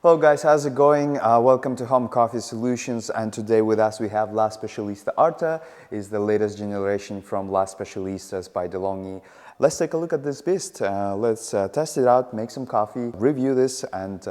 Hello guys, how's it going? Welcome to Home Coffee Solutions, and today with us we have La Specialista Arte. Is the latest generation from La Specialistas by DeLonghi. Let's take a look at this beast. Let's test it out, make some coffee, review this, and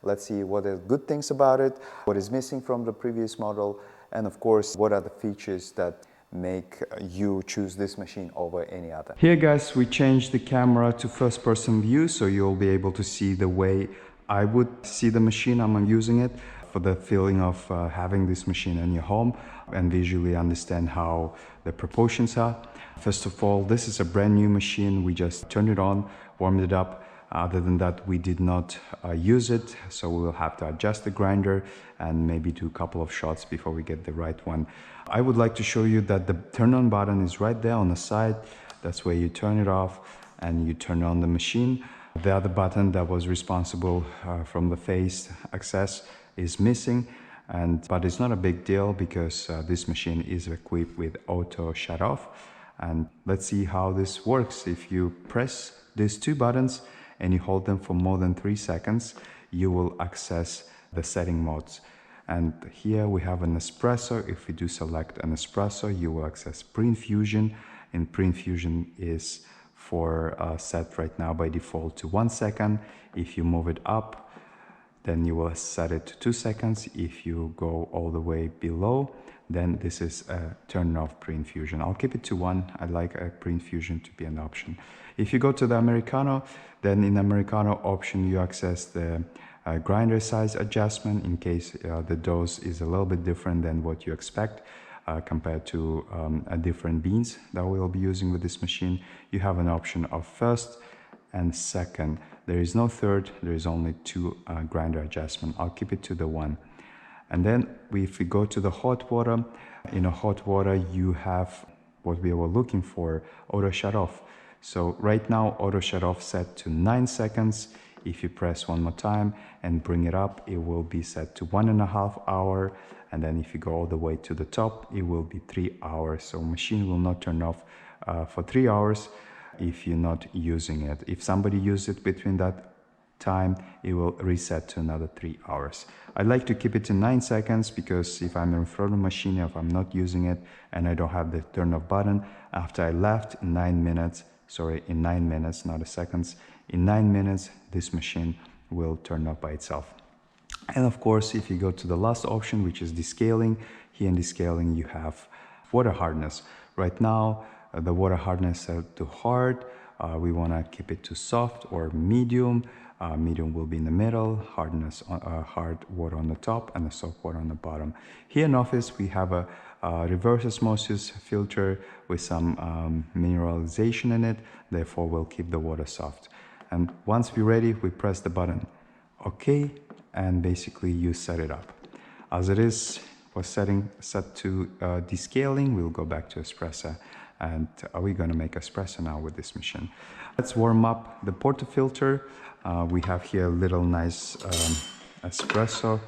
let's see what are good things about it, what is missing from the previous model, and of course what are the features that make you choose this machine over any other. Here guys, we changed the camera to first person view, so you'll be able to see the way I would see the machine. I'm using it for the feeling of having this machine in your home and visually understand how the proportions are. First of all, this is a brand new machine. We just turned it on, warmed it up. Other than that, we did not use it, so we will have to adjust the grinder and maybe do a couple of shots before we get the right one. I would like to show you that the turn on button is right there on the side. That's where you turn it off and you turn on the machine. The other button that was responsible from the face access is missing, but it's not a big deal because this machine is equipped with auto shut off. And let's see how this works. If you press these two buttons and you hold them for more than 3 seconds, you will access the setting modes. And here we have an espresso. If we do select an espresso, you will access pre-infusion, and pre-infusion is set right now by default to 1 second. If you move it up, then you will set it to 2 seconds. If you go all the way below, then this is a turn off pre-infusion. I'll keep it to 1. I like a pre-infusion to be an option. If you go to the Americano, then in Americano option you access the grinder size adjustment in case the dose is a little bit different than what you expect. Compared to different beans that we'll be using with this machine. You have an option of first and second. There is no third, there is only 2 grinder adjustment. I'll keep it to the 1. And then if we go to the hot water, in a hot water you have what we were looking for, auto shut off. So right now auto shut off set to 9 seconds. If you press one more time and bring it up, it will be set to 1.5 hours. And then if you go all the way to the top, it will be 3 hours. So machine will not turn off for 3 hours if you're not using it. If somebody uses it between that time, it will reset to another 3 hours. I like to keep it to 9 seconds because if I'm in front of the machine, if I'm not using it and I don't have the turn off button, after I left in 9 minutes, not a seconds, in 9 minutes, this machine will turn off by itself. And of course, if you go to the last option, which is descaling, here in descaling you have water hardness. Right now, the water hardness is set to hard. We want to keep it to soft or medium. Medium will be in the middle, hardness, hard water on the top, and the soft water on the bottom. Here in office, we have a reverse osmosis filter with some mineralization in it. Therefore, we'll keep the water soft. And once we're ready, we press the button OK, and basically you set it up. As it is for set to descaling, we'll go back to espresso, and we're going to make espresso now with this machine. Let's warm up the portafilter. We have here a little nice espresso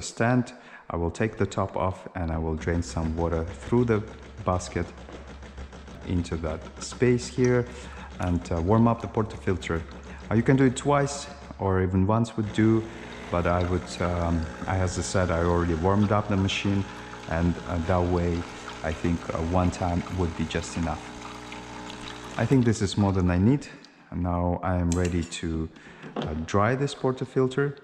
stand. I will take the top off and I will drain some water through the basket into that space here and warm up the portafilter. You can do it twice or even once would do, but I would, as I said, I already warmed up the machine, and that way I think one time would be just enough. I think this is more than I need. And now I am ready to dry this portafilter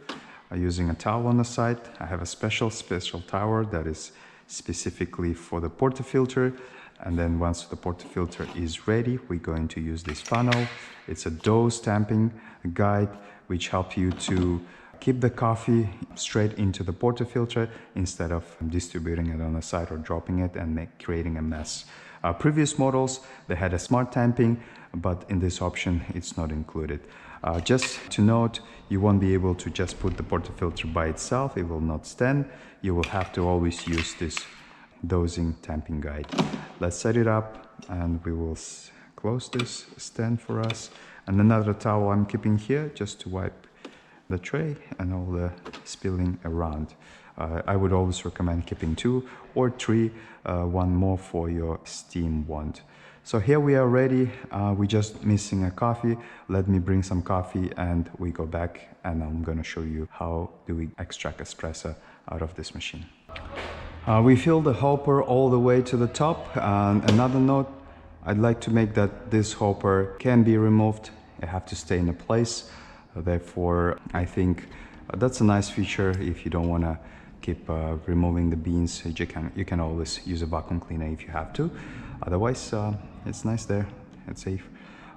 using a towel on the side. I have a special towel that is specifically for the portafilter. And then once the portafilter is ready, we're going to use this funnel. It's a dose stamping guide which helps you to keep the coffee straight into the portafilter instead of distributing it on the side or dropping it and creating a mess. Previous models, they had a smart tamping, but in this option it's not included. Just to note, you won't be able to just put the portafilter by itself. It will not stand. You will have to always use this dosing tamping guide. Let's set it up and we will close this stand for us. And another towel I'm keeping here just to wipe the tray and all the spilling around. I would always recommend keeping 2 or 3, one more for your steam wand. So here we are ready. We're just missing a coffee. Let me bring some coffee and we go back and I'm gonna show you how do we extract espresso out of this machine. We fill the hopper all the way to the top. Another note, I'd like to make that this hopper can be removed. It have to stay in a place. Therefore, I think that's a nice feature. If you don't wanna keep removing the beans, you can always use a vacuum cleaner if you have to. Otherwise, it's nice there, it's safe.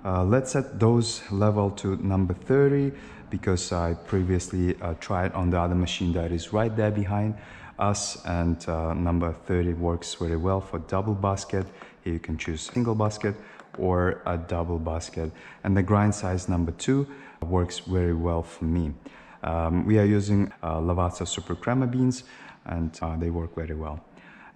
Let's set dose level to number 30 because I previously tried on the other machine that is right there behind us, and number 30 works very well for double basket. Here you can choose single basket or a double basket, and the grind size number 2 works very well for me. We are using Lavazza Super Crema beans and they work very well.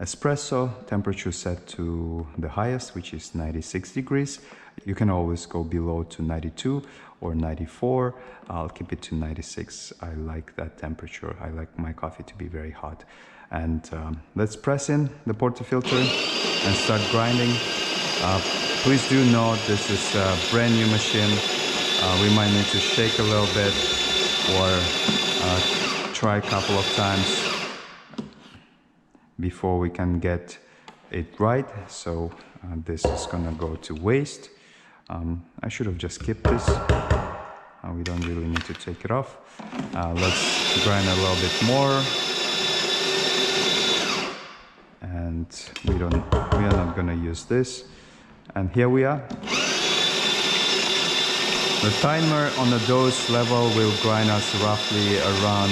Espresso temperature set to the highest, which is 96 degrees. You can always go below to 92 or 94. I'll keep it to 96. I like that temperature. I like my coffee to be very hot. And let's press in the portafilter and start grinding. Please do note this is a brand new machine. We might need to shake a little bit or try a couple of times before we can get it right. So this is gonna go to waste. I should have just skipped this. We don't really need to take it off. Let's grind a little bit more. And we are not gonna use this. And here we are. The timer on the dose level will grind us roughly around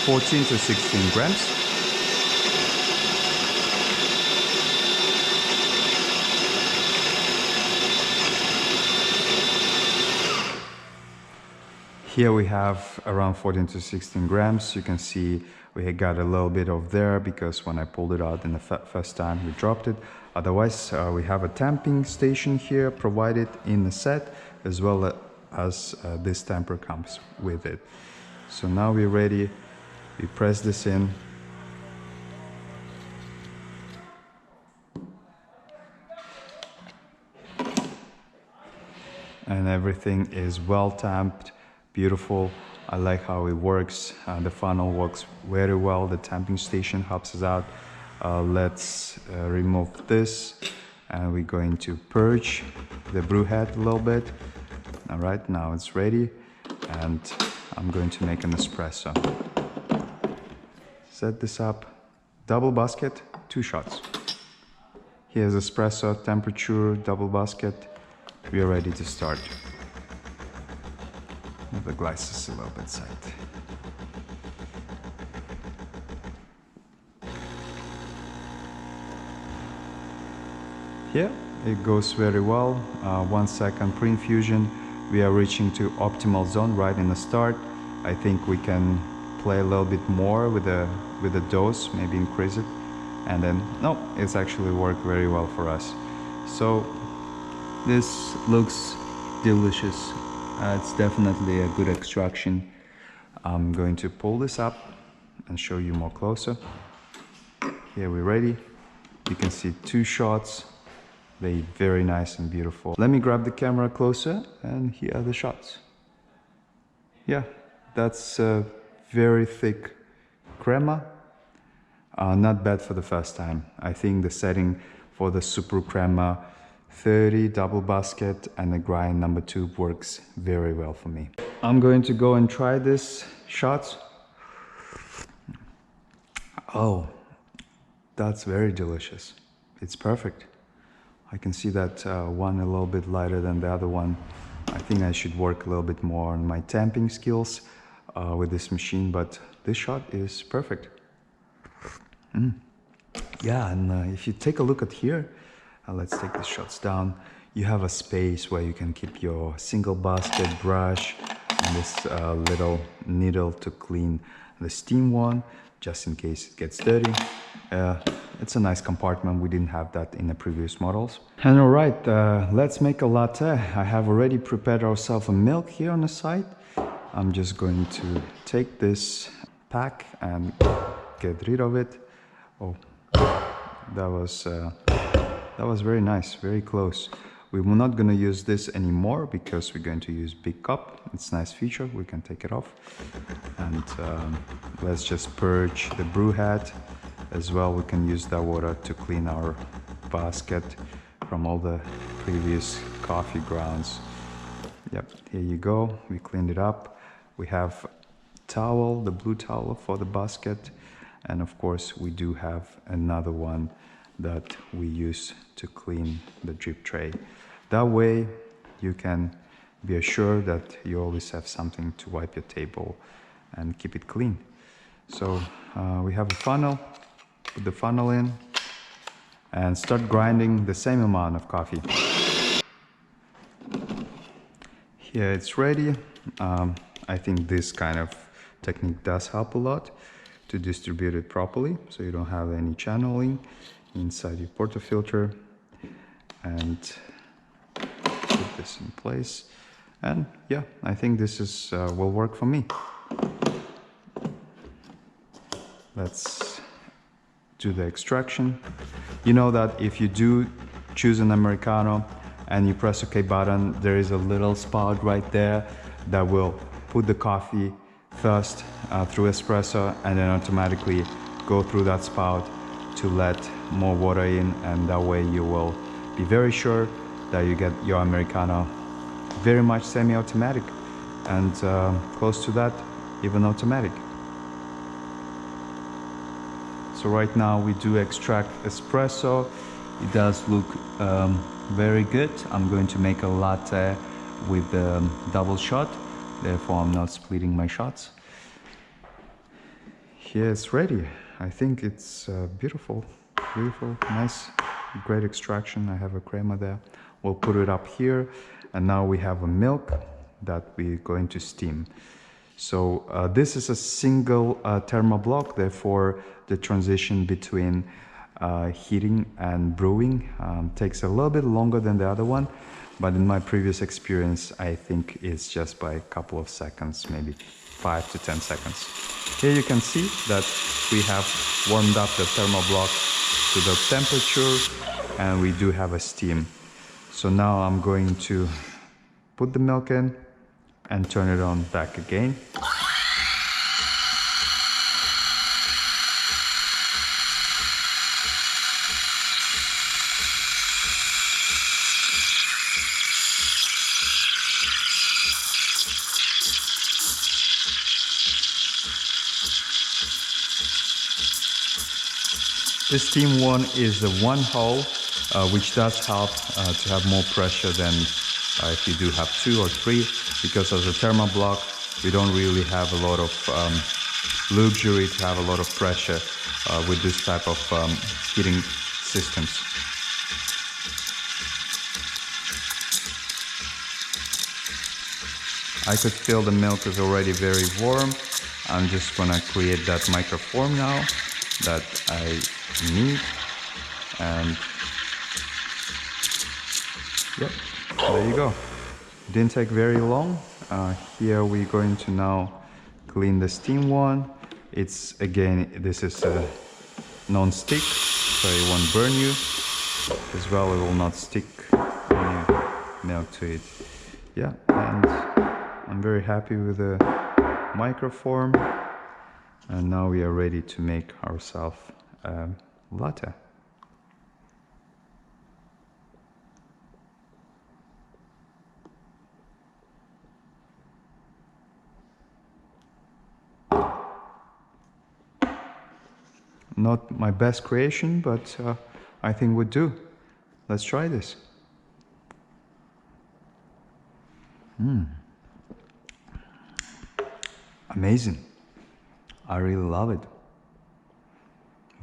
14 to 16 grams. Here we have around 14 to 16 grams. You can see we got a little bit of there because when I pulled it out in the first time we dropped it. Otherwise we have a tamping station here provided in the set, as well as this tamper comes with it. So now we're ready. We press this in. And everything is well tamped. Beautiful. I like how it works. The funnel works very well. The tamping station helps us out. Let's remove this and we're going to purge the brew head a little bit. All right, now it's ready and I'm going to make an espresso. Set this up. Double basket, 2 shots. Here's espresso temperature, double basket. We are ready to start. The glass is a little bit tight. Here it goes very well. 1 second pre-infusion. We are reaching to optimal zone right in the start. I think we can play a little bit more with the dose, maybe increase it, and then no, it's actually worked very well for us. So this looks delicious. It's definitely a good extraction. I'm going to pull this up and show you more closer. Here we're ready. You can see 2 shots. They're very nice and beautiful. Let me grab the camera closer and here are the shots. Yeah, that's a very thick crema. Not bad for the first time. I think the setting for the Super Crema 30 double basket and the grind number 2 works very well for me. I'm going to go and try this shot. Oh, that's very delicious. It's perfect. I can see that one a little bit lighter than the other one. I think I should work a little bit more on my tamping skills with this machine, but this shot is perfect. Yeah, and if you take a look at here, let's take the shots down. You have a space where you can keep your single basket brush and this little needle to clean the steam one, just in case it gets dirty. It's a nice compartment. We didn't have that in the previous models. And all right, let's make a latte. I have already prepared ourselves a milk here on the side. I'm just going to take this pack and get rid of it. Oh, that was that was very nice, very close. We're not going to use this anymore because we're going to use big cup. It's a nice feature. We can take it off. And let's just purge the brew head. As well, we can use that water to clean our basket from all the previous coffee grounds. Yep, here you go. We cleaned it up. We have towel, the blue towel for the basket. And of course, we do have another one that we use to clean the drip tray. That way, you can be assured that you always have something to wipe your table and keep it clean. So we have a funnel, put the funnel in and start grinding the same amount of coffee. Here it's ready. I think this kind of technique does help a lot to distribute it properly, so you don't have any channeling inside your portafilter. And put this in place. And yeah, I think this is will work for me. Let's do the extraction. You know that if you do choose an Americano and you press OK button, there is a little spout right there that will put the coffee first through espresso and then automatically go through that spout to let more water in, and that way you will be very sure that you get your Americano very much semi-automatic and close to that, even automatic. So right now we do extract espresso. It does look very good. I'm going to make a latte with double shot, therefore I'm not splitting my shots. Here it's ready. I think it's beautiful, nice, great extraction. I have a crema there. We'll put it up here, and now we have a milk that we're going to steam. So this is a single thermoblock, therefore the transition between heating and brewing takes a little bit longer than the other one, but in my previous experience I think it's just by a couple of seconds, maybe 5 to 10 seconds. Here you can see that we have warmed up the thermoblock to the temperature, and we do have a steam. So now I'm going to put the milk in and turn it on back again. This steam one is the one hole, which does help to have more pressure than if you do have 2 or 3, because as a thermoblock we don't really have a lot of luxury to have a lot of pressure with this type of heating systems. I could feel the milk is already very warm. I'm just gonna create that microform now that I need, and yep, there you go. Didn't take very long. Here we're going to now clean the steam one. It's again, this is a non-stick, so it won't burn you. As well, it will not stick any milk to it. Yeah, and I'm very happy with the microform. And now we are ready to make ourselves latte. Not my best creation, but I think would do. Let's try this. Amazing. I really love it.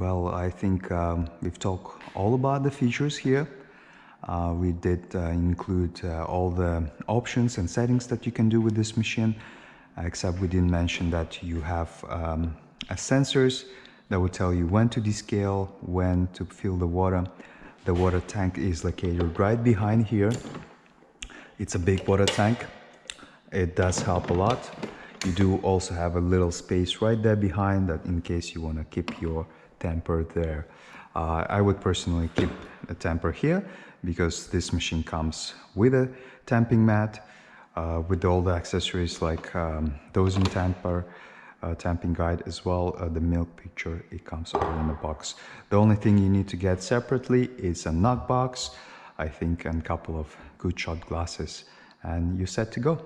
Well, I think we've talked all about the features here. We did include all the options and settings that you can do with this machine, except we didn't mention that you have sensors that will tell you when to descale, when to fill the water. The water tank is located right behind here. It's a big water tank. It does help a lot. You do also have a little space right there behind that in case you want to keep your temper there. I would personally keep a tamper here because this machine comes with a tamping mat, with all the accessories like dosing tamper, tamping guide as well, the milk picture, it comes all in a box. The only thing you need to get separately is a nut box, I think, and a couple of good shot glasses, and you're set to go.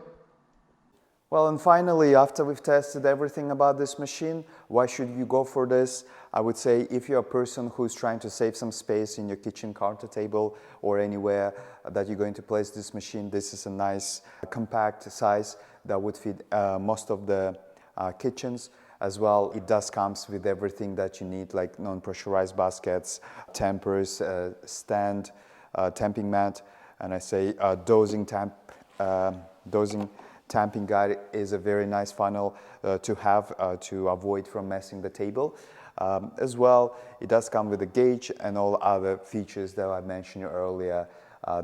Well, and finally, after we've tested everything about this machine, why should you go for this? I would say if you're a person who's trying to save some space in your kitchen counter table or anywhere that you're going to place this machine, this is a nice compact size that would fit most of the kitchens. As well, it does comes with everything that you need, like non-pressurized baskets, tampers, stand, tamping mat, and I say dosing tamping guide is a very nice funnel to have to avoid from messing the table. As well, it does come with a gauge and all other features that I mentioned earlier.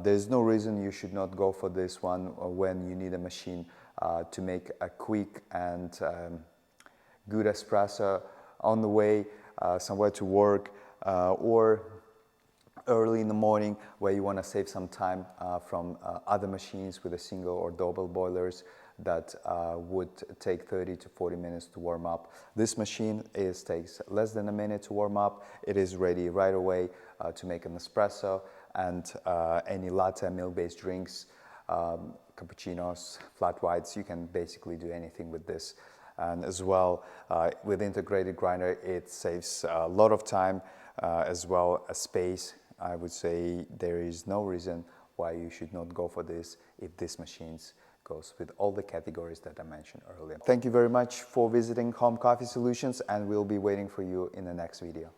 There's no reason you should not go for this one when you need a machine to make a quick and good espresso on the way somewhere to work or early in the morning where you want to save some time from other machines with a single or double boilers that would take 30 to 40 minutes to warm up. This machine takes less than a minute to warm up. It is ready right away to make an espresso and any latte milk-based drinks, cappuccinos, flat whites. You can basically do anything with this. And as well, with integrated grinder, it saves a lot of time as well as space. I would say there is no reason why you should not go for this if this machine goes with all the categories that I mentioned earlier. Thank you very much for visiting Home Coffee Solutions, and we'll be waiting for you in the next video.